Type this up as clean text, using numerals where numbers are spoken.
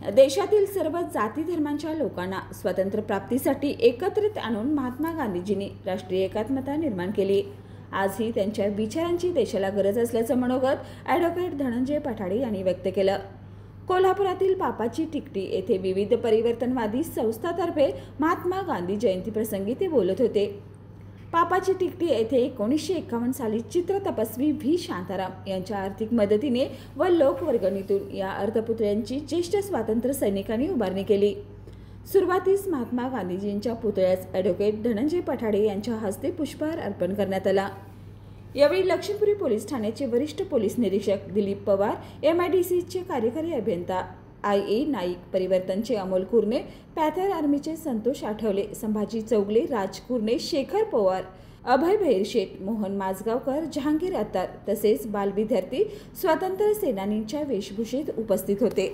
देशातील सर्व जाती धर्मांच्या लोकांना स्वातंत्र्य प्राप्तीसाठी एकत्रित आणून महात्मा गांधीजींनी राष्ट्रीय एकात्मता निर्माण केली। आजही त्यांच्या विचारांची देशाला गरज असल्याचं मनोगत ॲडव्होकेट धनंजय पठाडे यांनी व्यक्त केलं। कोल्हापुरातील पापाची टिकटी येथे विविध परिवर्तनवादी संस्थांतर्फे महात्मा गांधी जयंती प्रसंगी ते बोलत होते। पापाची टिकटी येथे 1951 साली चित्र तपस्वी व्ही शांताराम यांच्या आर्थिक मदतीने व लोकवर्गणीतून या अर्धपुतळ्यांची ज्येष्ठ स्वातंत्र्य सैनिकांनी उभारणी केली। सुरुवातीस महात्मा गांधीजींच्या पुतळ्यास ॲडव्होकेट धनंजय पठाडे यांच्या हस्ते पुष्पहार अर्पण करण्यात आला। यावेळी लक्ष्मीपुरी पोलीस ठाण्याचे वरिष्ठ पोलीस निरीक्षक दिलीप पवार, MIDCचे कार्यकारी अभियंता IA नाईक, परिवर्तनचे अमोल कुर्णे, पॅथर आर्मीचे संतोष आठवले, संभाजी चौगले, राज कुर्णे, शेखर पवार, अभय भैरशेठ, मोहन माजगावकर, जहांगीर अत्तार तसेच बाल विद्यार्थी स्वातंत्र्य सेनानींच्या वेशभूषेत उपस्थित होते।